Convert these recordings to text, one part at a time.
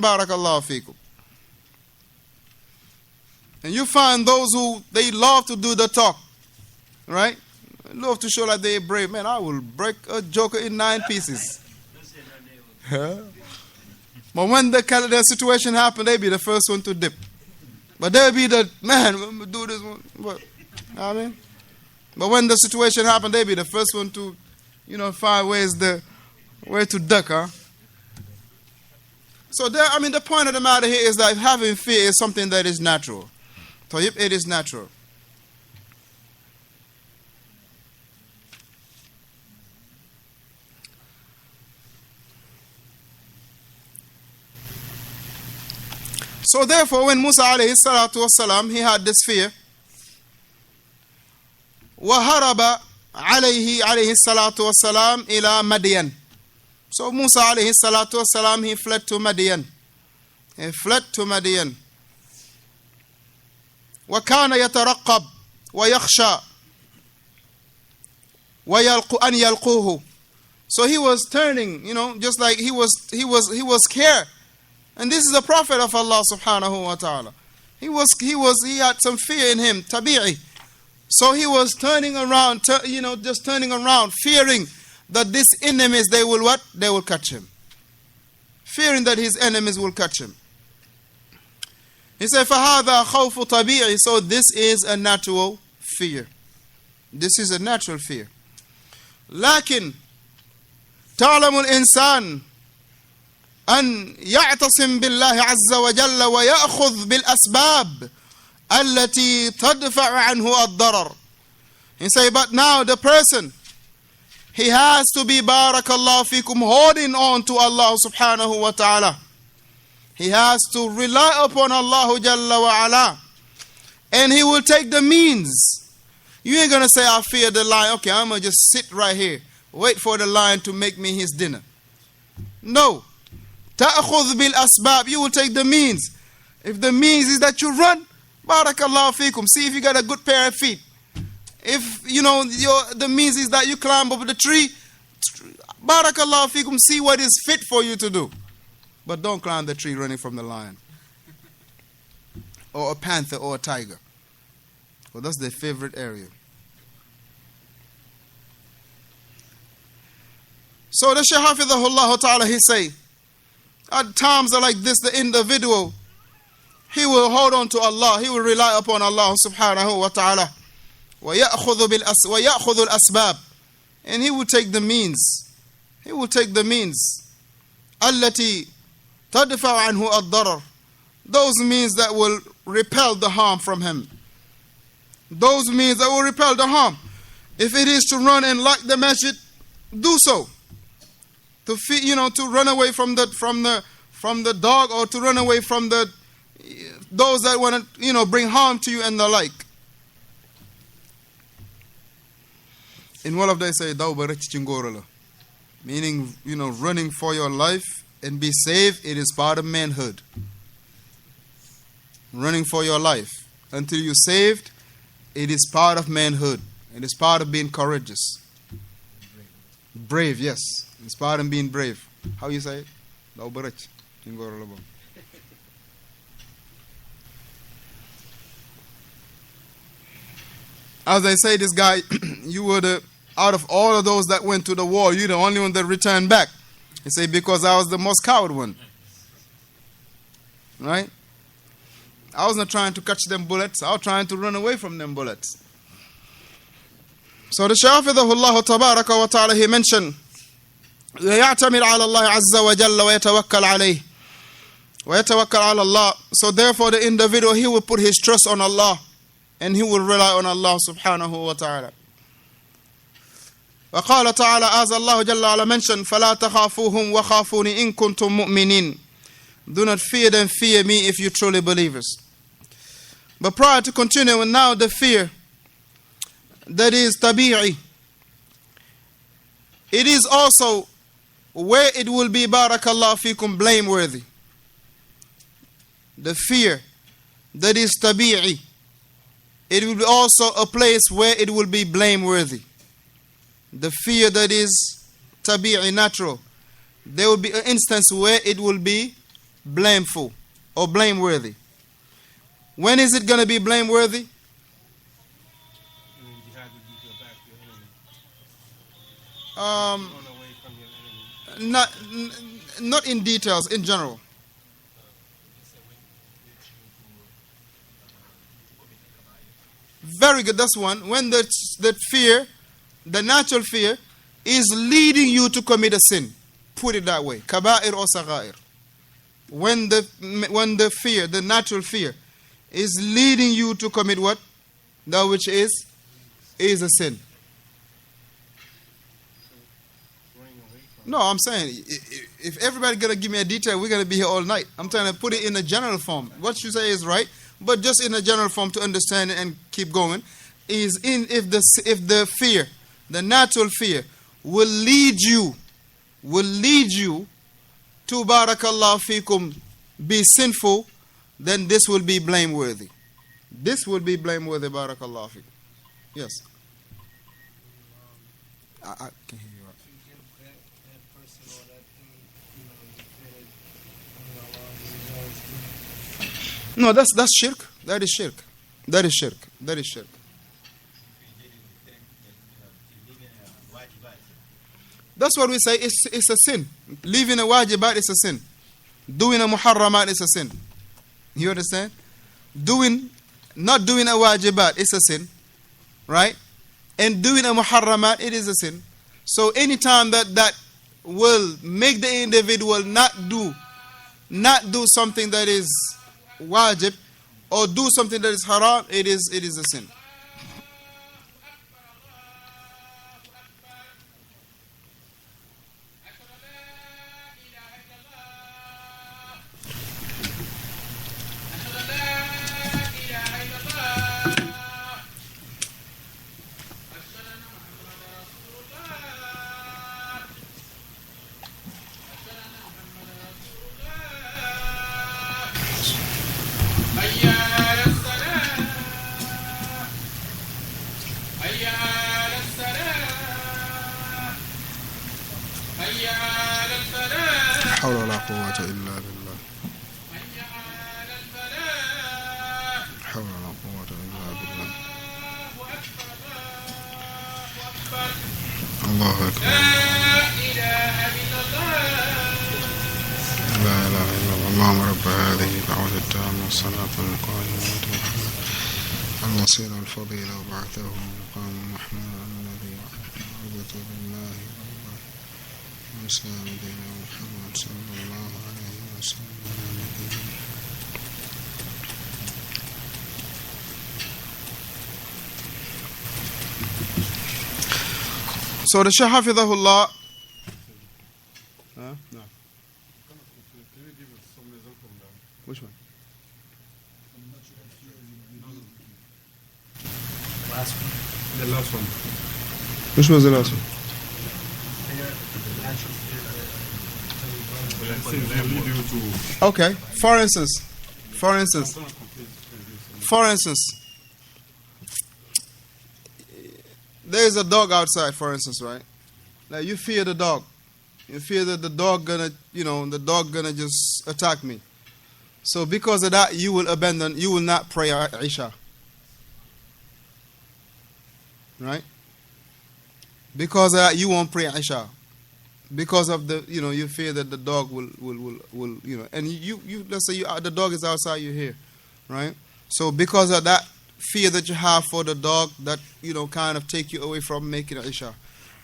Barakallahu fikum. And you find those who, they love to do the talk, right? Love to show that they're brave. Man, I will break a joker in 9 pieces. But when the situation happens, they be the first one to dip. But they'll be the, man, when we do this one. But, you know what I mean? But when the situation happens, they'll be the first one to, find where to duck, huh? So, the point of the matter here is that having fear is something that is natural. It is natural. So therefore, when Musa alayhi salatu wasalam, he had this fear, وَهَرَبَ عَلَيْهِ salatu wasalam ila Madian. So Musa alayhi salatu wasalam, he fled to Madian. He fled to Madian. وَكَانَ يَتَرَقَّبْ وَيَخْشَى أَنْ يَلْقُوهُ. So he was turning, just like he was scared. And this is the Prophet of Allah subhanahu wa ta'ala. He had some fear in him, tabi'i. So he was turning around, just turning around, fearing that these enemies, they will what? They will catch him. Fearing that his enemies will catch him. He said, فَهَذَا خَوْفُ طَبِيعِ. So this is a natural fear. This is a natural fear. لكن تعلم الإنسان أن يعتصم بالله عز وجل ويأخذ بالأسباب التي تدفع عنه الضرر. He say, but now the person, he has to be barakallahu fikum, holding on to Allah subhanahu wa ta'ala. He has to rely upon Allah Jalla wa Ala. And he will take the means. You ain't going to say, I fear the lion. Okay, I'm going to just sit right here. Wait for the lion to make me his dinner. No. تأخذ بالأسباب. You will take the means. If the means is that you run, barakallahu fikum. See if you got a good pair of feet. If, the means is that you climb up the tree, barakallahu fikum, see what is fit for you to do. But don't climb the tree running from the lion. Or a panther or a tiger. Well, that's their favorite area. So the Shaykh Hafidhahullah Ta'ala, he say, at times like this, the individual, he will hold on to Allah. He will rely upon Allah subhanahu wa ta'ala. وَيَأْخُذُ الْأَسْبَابِ. And he will take the means. He will take the means. التي تدفع عنه الضرر. Those means that will repel the harm from him. Those means that will repel the harm. If it is to run and lock the masjid, do so. To to run away from the dog, or to run away from those that want to bring harm to you and the like. In one of they say meaning running for your life and be saved. It is part of manhood. Running for your life until you're saved, it is part of manhood. It is part of being courageous. Brave, yes. It's part of being brave. How you say it? As I say, this guy, you were out of all of those that went to the war, you're the only one that returned back. He said, because I was the most coward one. Right? I was not trying to catch them bullets. I was trying to run away from them bullets. So the Shaykh Hafidhahullah Tabaraka wa Ta'ala, he mentioned, وَيَعْتَمِرْ عَلَى اللَّهِ عَزَّ وَجَلَّ وَيَتَوَكَّلْ عَلَيْهِ وَيَتَوَكَّلْ عَلَى اللَّهِ. So therefore the individual, he will put his trust on Allah and he will rely on Allah subhanahu wa ta'ala. وقال تعالى, as Allah Jalla wa Ala mentioned, فَلَا تَخَافُوهُمْ وَخَافُونِ إِن كُنْتُم مُؤْمِنِينَ. Do not fear them, fear me if you truly believers. But prior to continuing, now the fear that is tabi'i, it is also where it will be, barakallahu fikum, blameworthy. The fear that is tabi'i, it will be also a place where it will be blameworthy. The fear that is tabi'i, natural, there will be an instance where it will be blameful or blameworthy. When is it going to be blameworthy? Not not in details, in general. Very good. That's one. When that fear, the natural fear, is leading you to commit a sin. Put it that way. Kaba'ir or saghair. When the fear, the natural fear, is leading you to commit what? That which is a sin. No, I'm saying, if everybody gonna give me a detail, we're gonna be here all night. I'm trying to put it in a general form. What you say is right, but just in a general form to understand it and keep going. Is in if the fear, the natural fear, will lead you to barakallahu fikum be sinful, then this will be blameworthy. This will be blameworthy, barakallahu fikum. Yes. I can hear you. No, that's shirk. That is shirk. That is shirk. That is shirk. That's what we say. It's a sin. Leaving a wajibat is a sin. Doing a muharramat is a sin. You understand? Not doing a wajibat is a sin, right? And doing a muharramat, it is a sin. So anytime that will make the individual not do something that is wajib or do something that is haram, it is a sin. حول ولا قوة إلا بالله. حول ولا قوة إلا بالله. الله أكبر. لا إله إلا الله. اللهم رب هذه الدعوة التامة والصلاة القائمة الوسيلة الفضيلة وبعثه مقام محمود الذي رضيت بالله ربا وإسلام دين محمد صلى الله عليه وسلم على نبينا. So the Shaykh Hafidhahullah. No. Which one? The last one. Which was the last one? Okay. For instance, there is a dog outside, for instance, right? Like you fear the dog. You fear that the dog gonna just attack me. So because of that, you will not pray Isha. Right? Because of that, you won't pray Isha. Because of you fear that the dog will and you let's say the dog is outside, you're here, right? So because of that fear that you have for the dog, that kind of take you away from making Isha.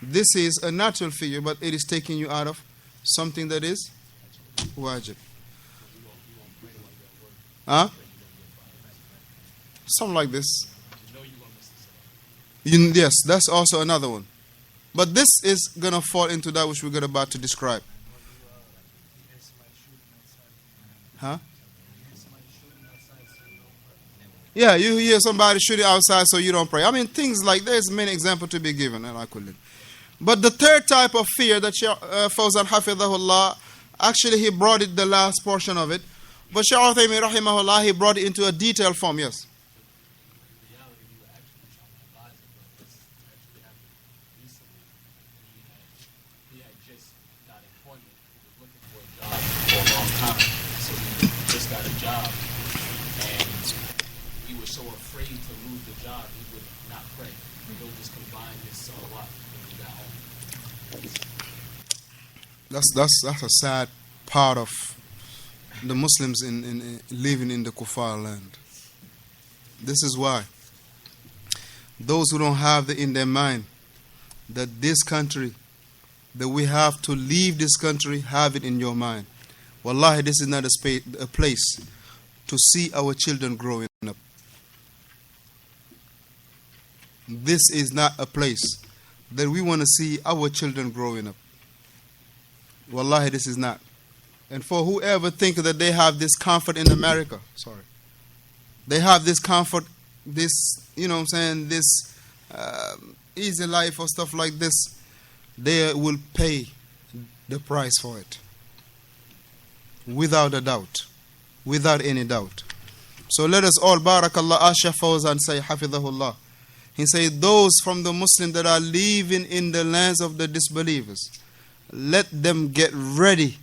This is a natural fear, but it is taking you out of something that is wajib. Something like this. Yes, that's also another one. But this is going to fall into that which we're about to describe. Yeah, you hear somebody shooting outside so you don't pray. I mean, things like there's many examples to be given. But the third type of fear that Fawzaan Hafidhahullah, actually he brought it, the last portion of it. But Shaykh Uthaymin Rahimahullah, he brought it into a detailed form, yes. job, and he was so afraid to lose the job, he would not pray. He'll just combine his salawat when he got home. That's a sad part of the Muslims in living in the kuffar land. This is why those who don't have in their mind that this country, that we have to leave this country, have it in your mind. Wallahi, this is not a place to see our children growing up. This is not a place that we want to see our children growing up. Wallahi, this is not. And for whoever thinks that they have this comfort in America, they have this comfort, this, this easy life or stuff like this, they will pay the price for it. Without a doubt. Without any doubt. So let us all, barakallah, as Shaykh Fawzaan say, hafidhahullah. He said, those from the Muslims that are living in the lands of the disbelievers, let them get ready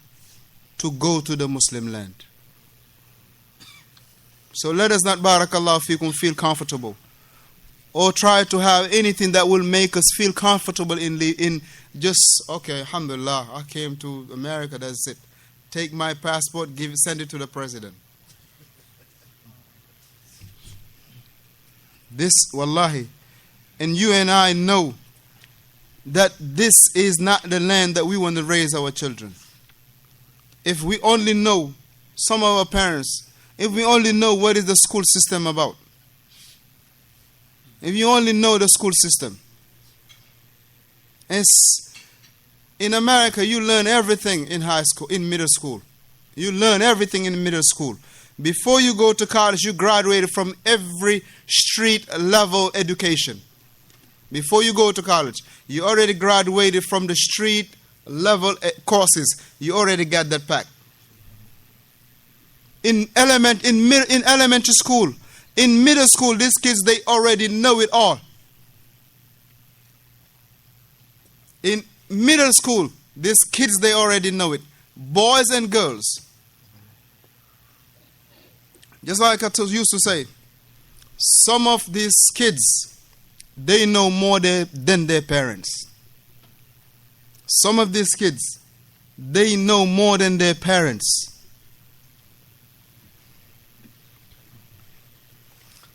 to go to the Muslim land. So let us not, barakallah fikum, feel comfortable or try to have anything that will make us feel comfortable in just, okay, alhamdulillah, I came to America, that's it. Take my passport, send it to the president. This, wallahi, and you and I know that this is not the land that we want to raise our children. If we only know, some of our parents, if we only know what is the school system about. If you only know the school system. In America, you learn everything in high school, in middle school. You learn everything in middle school. Before you go to college, you graduated from every street level education. Before you go to college, you already graduated from the street level courses. You already got that pack. In elementary school, in middle school, these kids, they already know it all. In middle school, these kids, they already know it. Boys and girls. Just like I used to say, some of these kids, they know more than their parents. Some of these kids, they know more than their parents.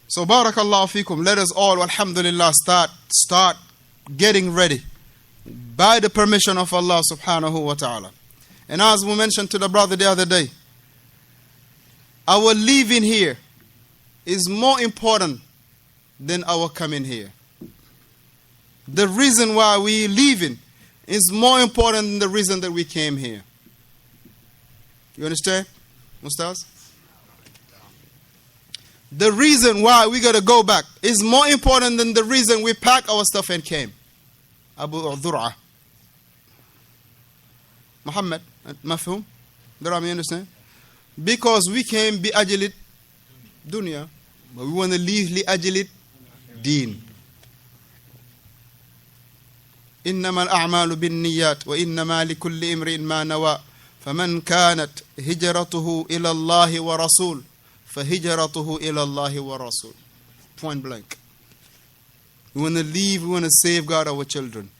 So barakallahu fikum, let us all, alhamdulillah, start getting ready by the permission of Allah subhanahu wa ta'ala. And as we mentioned to the brother the other day, our living here is more important than our coming here. The reason why we living is more important than the reason that we came here. You understand, Mustaz? The reason why we got to go back is more important than the reason we packed our stuff and came. Abu Dhur'a. Muhammad, mafhum? Do you understand? Because we came bi ajalit dunya, but we want to leave li ajalit deen. إنما الأعمال بالنيات وإنما لكل امرئ ما نوى فمن كانت هجرته إلى الله ورسول فهجرته إلى الله ورسول. Point blank. We want to leave, we want to safeguard our children.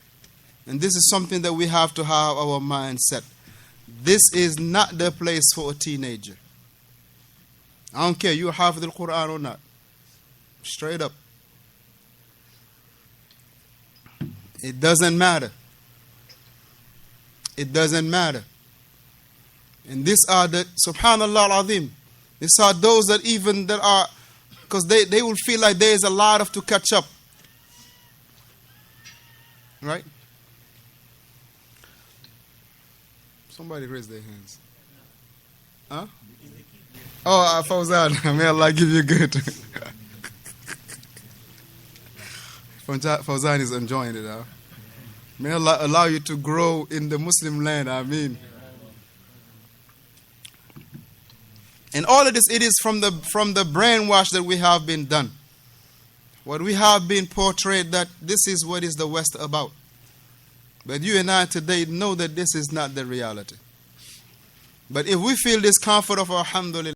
And this is something that we have to have our mindset. This is not the place for a teenager. I don't care, you have the Quran or not. Straight up. It doesn't matter. It doesn't matter. And these are the, subhanallah al-azim, these are those that even that are, because they will feel like there is a lot of to catch up. Right? Somebody raise their hands. Huh? Oh, Fawzaan, may Allah give you good. Fawzaan is enjoying it. Huh? May Allah allow you to grow in the Muslim land. Ameen. And all of this, it is from the brainwash that we have been done. What we have been portrayed that this is what is the West about. But you and I today know that this is not the reality. But if we feel this comfort of alhamdulillah,